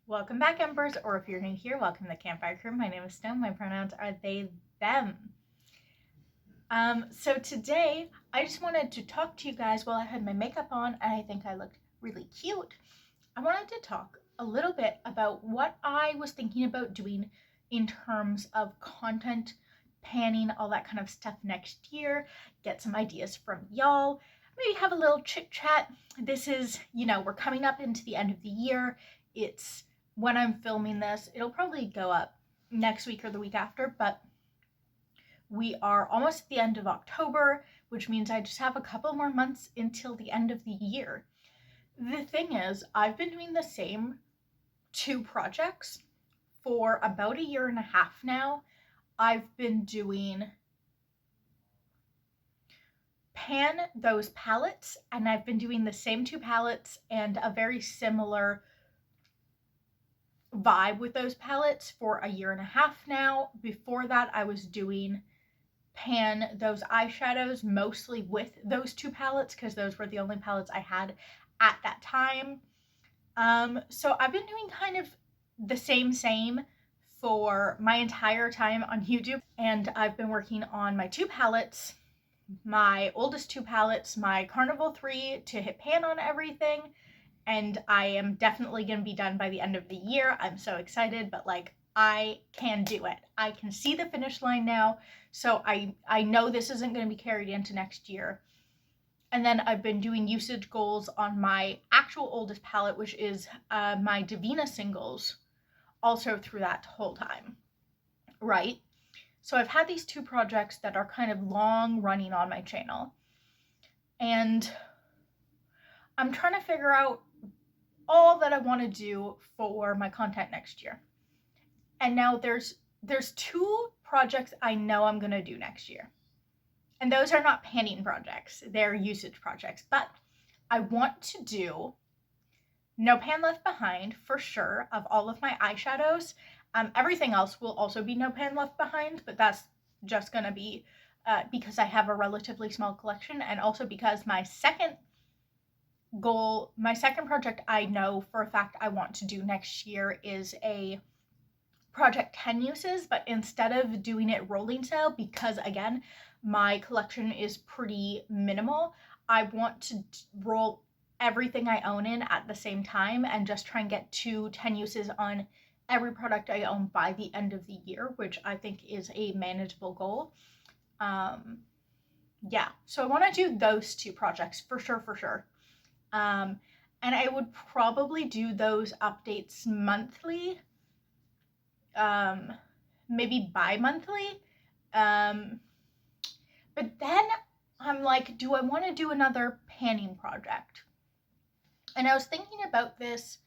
Welcome back, Embers, or if you're new here, welcome to the Campfire Crew. My name is Stone. My pronouns are they, them. So today, I just wanted to talk to you guys while I had my makeup on, and I think I looked really cute. I wanted to talk a little bit about what I was thinking about doing in terms of content, panning, all that kind of stuff next year, get some ideas from y'all, maybe have a little chit chat. This is, we're coming up into the end of the year. It's when I'm filming this, it'll probably go up next week or the week after, but we are almost at the end of October, which means I just have a couple more months until the end of the year. The thing is, I've been doing the same two projects for about a year and a half now. I've been doing pan those palettes, and I've been doing the same two palettes and a very similar vibe with those palettes for a year and a half now. Before that, I was doing pan those eyeshadows mostly with those two palettes because those were the only palettes I had at that time. So I've been doing kind of the same for my entire time on YouTube, and I've been working on my two palettes, my oldest two palettes, my Carnival 3 to hit pan on everything, and I am definitely going to be done by the end of the year. I'm so excited, but I can do it. I can see the finish line now, so I know this isn't going to be carried into next year. And then I've been doing usage goals on my actual oldest palette, which is my Divina singles, also through that whole time, right? So I've had these two projects that are kind of long running on my channel, and I'm trying to figure out all that I want to do for my content next year. And now there's two projects I know I'm going to do next year. And those are not panning projects, they're usage projects. But I want to do no pan left behind for sure of all of my eyeshadows. Everything else will also be no pan left behind, but that's just going to be because I have a relatively small collection, and also because my second project I know for a fact I want to do next year is a project 10 uses, but instead of doing it rolling style, because again, my collection is pretty minimal, I want to roll everything I own in at the same time and just try and get to 10 uses on every product I own by the end of the year, which I think is a manageable goal. Yeah, so I want to do those two projects for sure. And I would probably do those updates monthly, maybe bi-monthly. But then I'm like, do I want to do another panning project? And I was thinking about this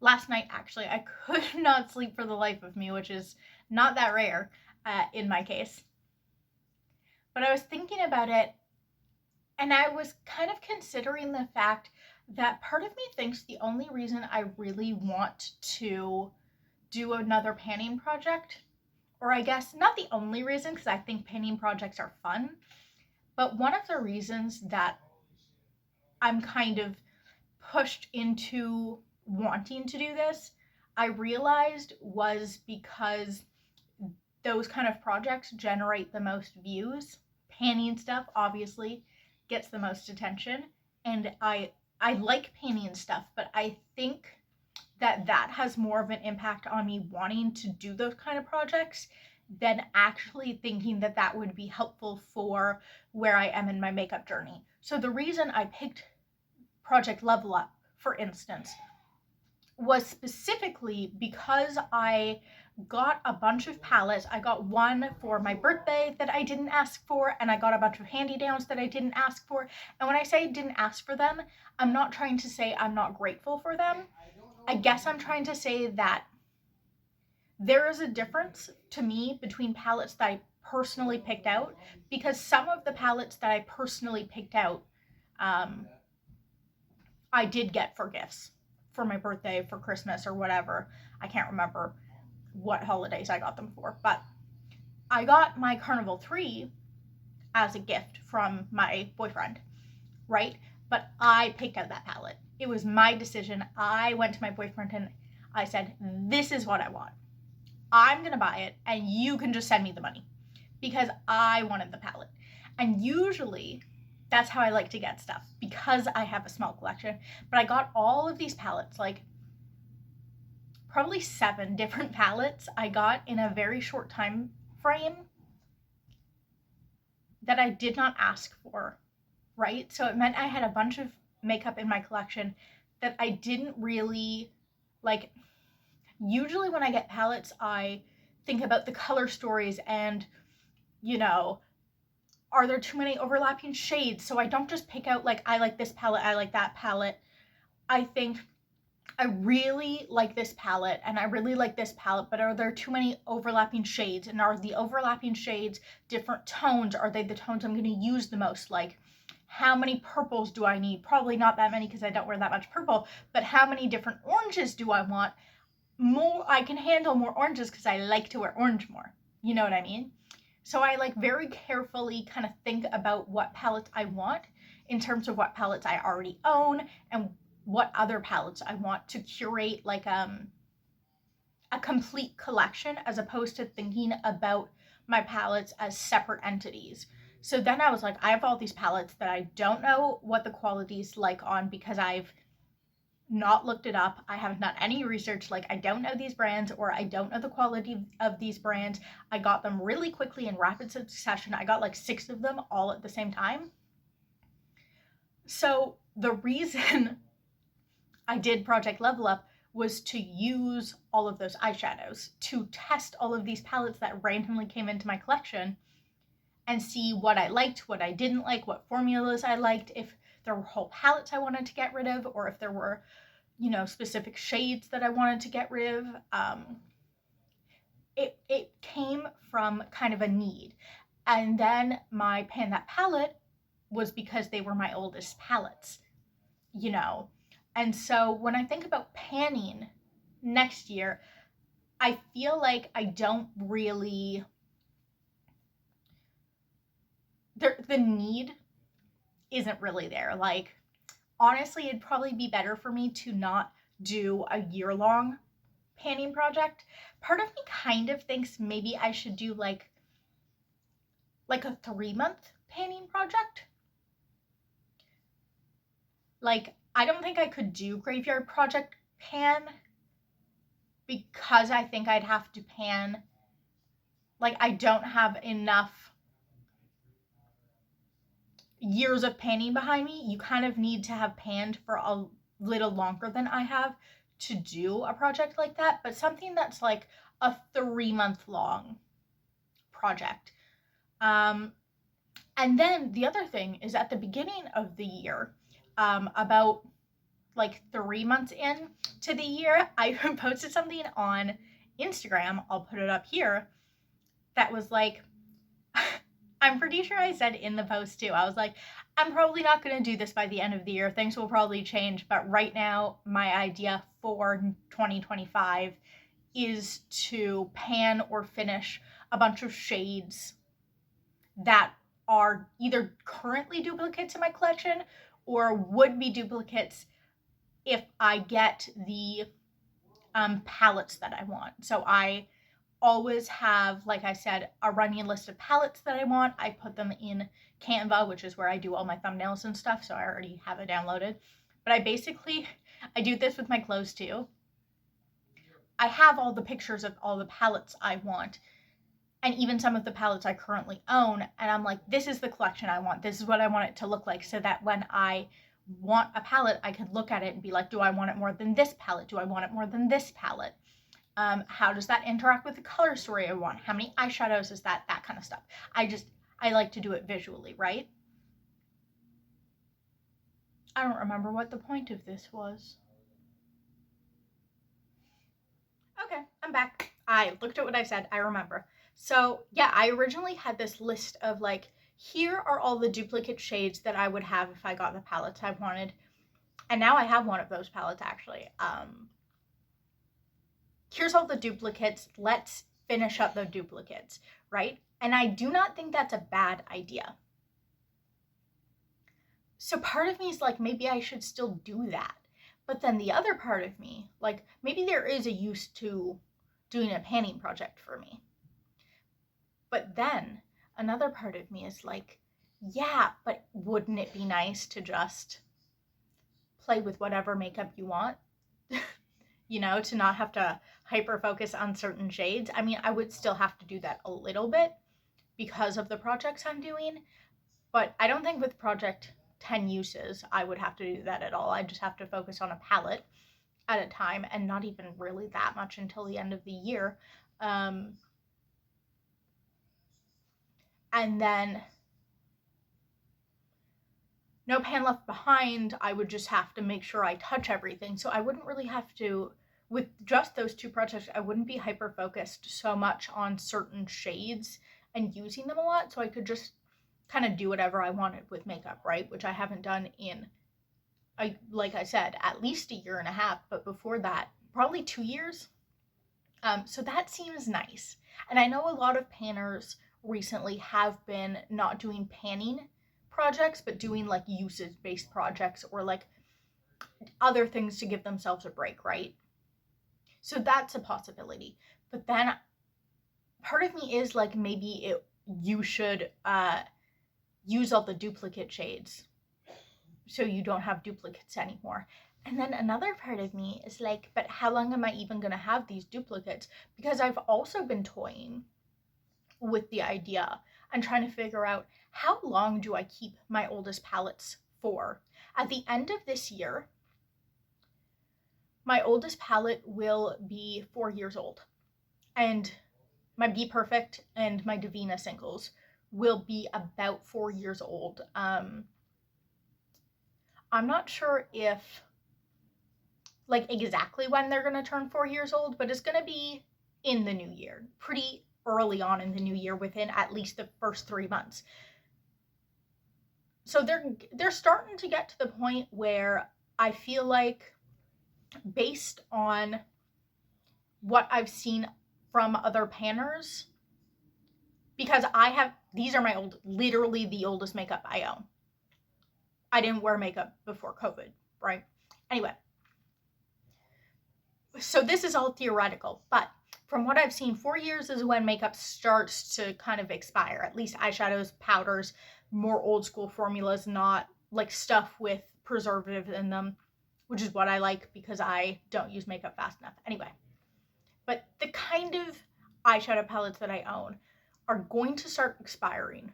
last night, actually. I could not sleep for the life of me, which is not that rare in my case. But I was thinking about it, and I was kind of considering the fact that part of me thinks the only reason I really want to do another panning project, or I guess not the only reason, because I think panning projects are fun, but one of the reasons that I'm kind of pushed into wanting to do this, I realized, was because those kind of projects generate the most views. Panning stuff obviously gets the most attention, and I like panning stuff, but I think that has more of an impact on me wanting to do those kind of projects than actually thinking that would be helpful for where I am in my makeup journey. So the reason I picked Project Level Up, for instance, was specifically because I got a bunch of palettes. I got one for my birthday that I didn't ask for, and I got a bunch of hand-me-downs that I didn't ask for. And when I say didn't ask for them, I'm not trying to say I'm not grateful for them. I guess I'm trying to say that there is a difference to me between palettes that I personally picked out, because some of the palettes that I personally picked out, I did get for gifts for my birthday, for Christmas, or whatever. I can't remember what holidays I got them for, but I got my Carnival 3 as a gift from my boyfriend, right? But I picked out that palette. It was my decision. I went to my boyfriend and I said, this is what I want. I'm going to buy it and you can just send me the money because I wanted the palette. And usually that's how I like to get stuff because I have a small collection. But I got all of these palettes, like probably 7 different palettes I got in a very short time frame that I did not ask for, right? So it meant I had a bunch of makeup in my collection that I didn't really like. Usually when I get palettes, I think about the color stories and, you know, are there too many overlapping shades? So I don't just pick out like, I like this palette, I like that palette. I think I really like this palette and I really like this palette, but are there too many overlapping shades? And are the overlapping shades different tones? Are they the tones I'm going to use the most? Like, how many purples do I need? Probably not that many because I don't wear that much purple, but how many different oranges do I want? More, I can handle more oranges because I like to wear orange more. You know what I mean? So I like very carefully kind of think about what palettes I want in terms of what palettes I already own and what other palettes I want to curate like a complete collection as opposed to thinking about my palettes as separate entities. So then I was like, I have all these palettes that I don't know what the quality is like on because I've not looked it up. I haven't done any research. Like, I don't know these brands or I don't know the quality of these brands. I got them really quickly in rapid succession. I got like 6 of them all at the same time. So the reason I did Project Level Up was to use all of those eyeshadows to test all of these palettes that randomly came into my collection and see what I liked, what I didn't like, what formulas I liked, if there were whole palettes I wanted to get rid of, or if there were, you know, specific shades that I wanted to get rid of. It came from kind of a need. And then my Pan That palette was because they were my oldest palettes, you know. And so when I think about panning next year, I feel like I don't really, the need isn't really there. Like, honestly, it'd probably be better for me to not do a year-long panning project. Part of me kind of thinks maybe I should do like a 3-month panning project. Like, I don't think I could do Graveyard Project pan because I think I'd have to pan, like, I don't have enough years of panning behind me. You kind of need to have panned for a little longer than I have to do a project like that, but something that's like a 3-month long project. And then the other thing is at the beginning of the year, about like 3 months in to the year, I posted something on Instagram, I'll put it up here, that was like, I'm pretty sure I said in the post too, I was like, I'm probably not going to do this by the end of the year. Things will probably change, but right now my idea for 2025 is to pan or finish a bunch of shades that are either currently duplicates in my collection or would be duplicates if I get the palettes that I want. So I always have, like I said, a running list of palettes that I want. I put them in Canva, which is where I do all my thumbnails and stuff, so I already have it downloaded. But I do this with my clothes too. I have all the pictures of all the palettes I want, and even some of the palettes I currently own, and I'm like, this is the collection I want. This is what I want it to look like, so that when I want a palette, I could look at it and be like, do I want it more than this palette? Do I want it more than this palette? How does that interact with the color story I want? How many eyeshadows is that? That kind of stuff. I like to do it visually, right? I don't remember what the point of this was. Okay, I'm back. I looked at what I said. I remember. So yeah, I originally had this list of like, here are all the duplicate shades that I would have if I got the palettes I wanted. And now I have one of those palettes actually. Here's all the duplicates. Let's finish up the duplicates, right? And I do not think that's a bad idea. So part of me is like, maybe I should still do that. But then the other part of me, like maybe there is a use to doing a panning project for me. But then another part of me is like, yeah, but wouldn't it be nice to just play with whatever makeup you want? To not have to hyper focus on certain shades. I mean, I would still have to do that a little bit because of the projects I'm doing, but I don't think with project 10 uses I would have to do that at all. I just have to focus on a palette at a time, and not even really that much until the end of the year. And then no pan left behind, I would just have to make sure I touch everything. So I wouldn't really have to, with just those two projects, I wouldn't be hyper focused so much on certain shades and using them a lot. So I could just kind of do whatever I wanted with makeup, right? Which I haven't done in, like I said, at least a year and a half, but before that, probably 2 years. So that seems nice. And I know a lot of panners recently have been not doing panning projects, but doing like usage based projects or like other things to give themselves a break, right? So that's a possibility. But then part of me is like, maybe you should use all the duplicate shades so you don't have duplicates anymore. And then another part of me is like, but how long am I even going to have these duplicates? Because I've also been toying with the idea and trying to figure out, how long do I keep my oldest palettes for? At the end of this year, my oldest palette will be 4 years old. And my Be Perfect and my Divina singles will be about 4 years old. I'm not sure if like exactly when they're going to turn 4 years old, but it's going to be in the new year, pretty early on in the new year, within at least the first 3 months. So they're starting to get to the point where I feel like, based on what I've seen from other panners, because these are my literally the oldest makeup I own. I didn't wear makeup before COVID, right? Anyway, so this is all theoretical, but from what I've seen, 4 years is when makeup starts to kind of expire, at least eyeshadows, powders, more old school formulas, not like stuff with preservatives in them, which is what I like because I don't use makeup fast enough. Anyway, but the kind of eyeshadow palettes that I own are going to start expiring.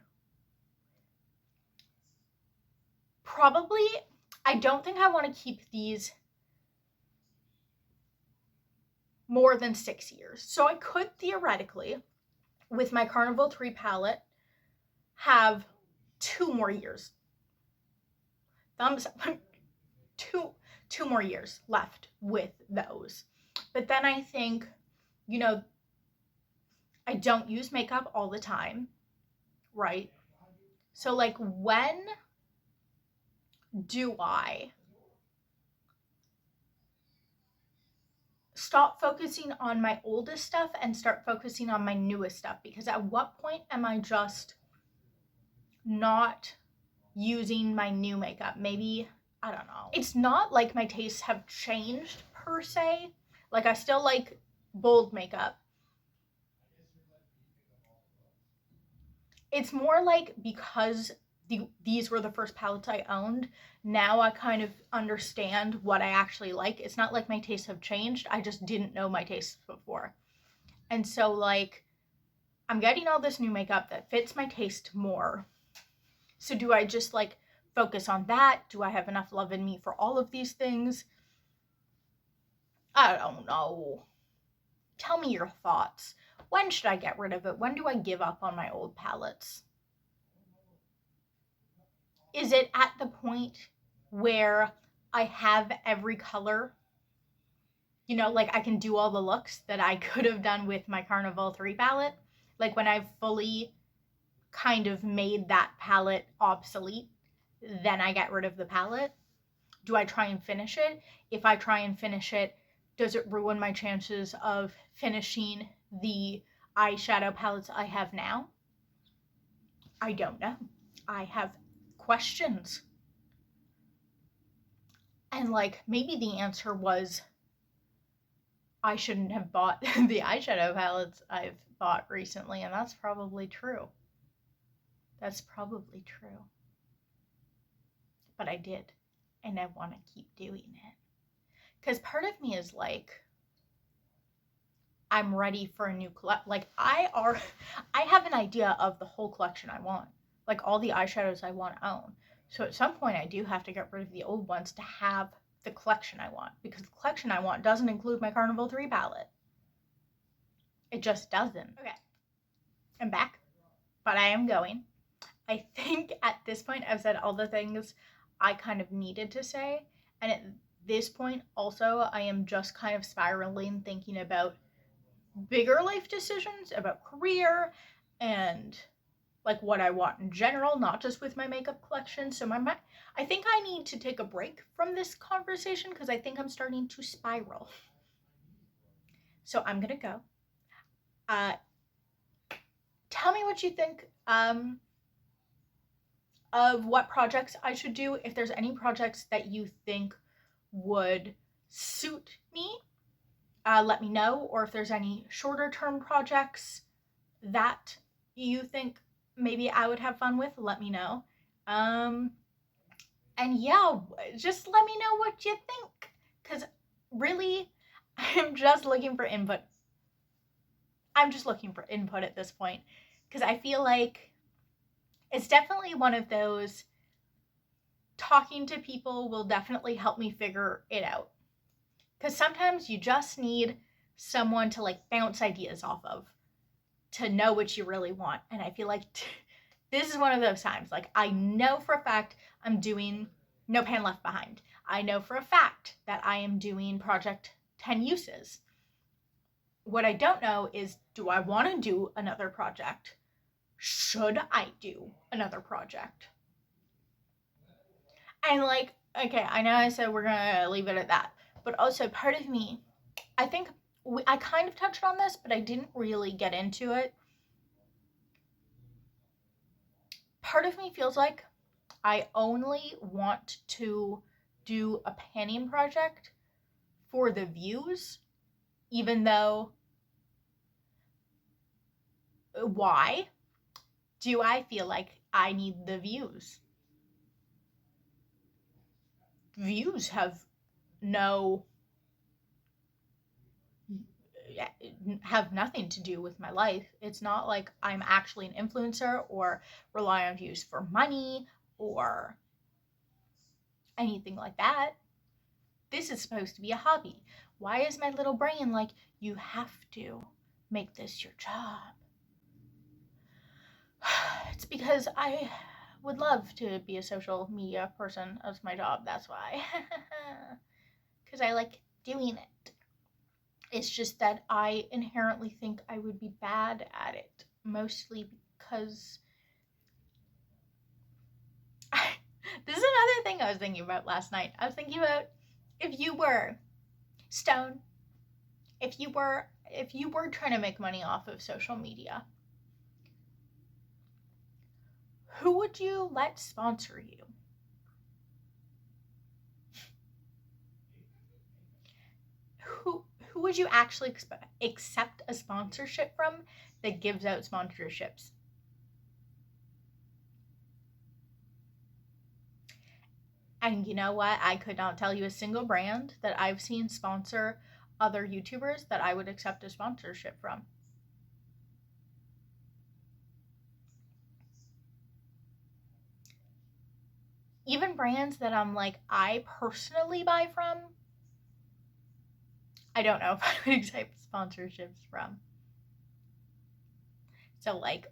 Probably, I don't think I want to keep these more than 6 years. So I could theoretically, with my Carnival 3 palette, have 2 more years. Thumbs up. two more years left with those. But then I think, I don't use makeup all the time, right? So like, when do I stop focusing on my oldest stuff and start focusing on my newest stuff? Because at what point am I just not using my new makeup? Maybe, I don't know. It's not like my tastes have changed per se. Like, I still like bold makeup. It's more like, because these were the first palettes I owned, now I kind of understand what I actually like. It's not like my tastes have changed. I just didn't know my tastes before. And so like, I'm getting all this new makeup that fits my taste more. So do I just like focus on that? Do I have enough love in me for all of these things? I don't know. Tell me your thoughts. When should I get rid of it? When do I give up on my old palettes? Is it at the point where I have every color? Like, I can do all the looks that I could have done with my Carnival 3 palette? Like, when I've fully kind of made that palette obsolete, then I get rid of the palette? Do I try and finish it? If I try and finish it, does it ruin my chances of finishing the eyeshadow palettes I have now? I don't know. I have questions. And like, maybe the answer was I shouldn't have bought the eyeshadow palettes I've bought recently, and that's probably true. That's probably true. But I did, and I want to keep doing it. Because part of me is like, I'm ready for a new collection. Like, I have an idea of the whole collection I want. Like, all the eyeshadows I want to own. So at some point, I do have to get rid of the old ones to have the collection I want. Because the collection I want doesn't include my Carnival 3 palette. It just doesn't. Okay. I'm back. But I am going. I think at this point, I've said all the things I kind of needed to say. And at this point, also, I am just kind of spiraling, thinking about bigger life decisions, about career, and like what I want in general, not just with my makeup collection. So I think I need to take a break from this conversation because I think I'm starting to spiral. So I'm gonna go. Tell me what you think of what projects I should do. If there's any projects that you think would suit me, let me know. Or if there's any shorter term projects that you think maybe I would have fun with, let me know. And yeah, just let me know what you think. Because really, I'm just looking for input. I'm just looking for input at this point. Because I feel like it's definitely one of those, talking to people will definitely help me figure it out. Because sometimes you just need someone to like bounce ideas off of, to know what you really want. And I feel like this is one of those times. Like, I know for a fact I'm doing No Pan Left Behind. I know for a fact that I am doing Project 10 Uses. What I don't know is, do I want to do another project? Should I do another project? And like, okay, I know I said we're gonna leave it at that, but also part of me, I think I kind of touched on this, but I didn't really get into it. Part of me feels like I only want to do a panning project for the views, even though, why do I feel like I need the views? Views have nothing to do with my life. It's not like I'm actually an influencer or rely on views for money or anything like that. This is supposed to be a hobby. Why is my little brain like, you have to make this your job? It's because I would love to be a social media person as my job. That's why. Because I like doing it. It's just that I inherently think I would be bad at it. Mostly because this is another thing I was thinking about last night. I was thinking about, if you were Stone, if you were trying to make money off of social media, who would you let sponsor you? Who would you actually accept a sponsorship from that gives out sponsorships? And you know what? I could not tell you a single brand that I've seen sponsor other YouTubers that I would accept a sponsorship from. Even brands that I'm like, I personally buy from, I don't know if I would accept sponsorships from. So like,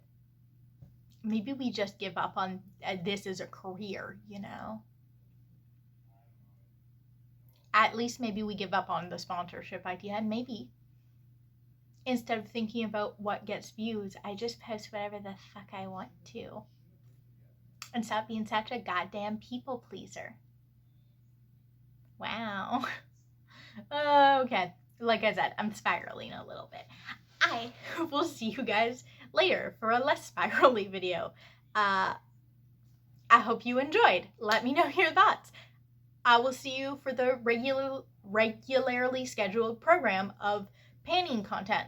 maybe we just give up on this as a career, you know? At least maybe we give up on the sponsorship idea, and maybe instead of thinking about what gets views, I just post whatever the fuck I want to. And stop being such a goddamn people pleaser. Wow. Okay. Like I said, I'm spiraling a little bit. I will see you guys later for a less spirally video. I hope you enjoyed. Let me know your thoughts. I will see you for the regularly scheduled program of panning content.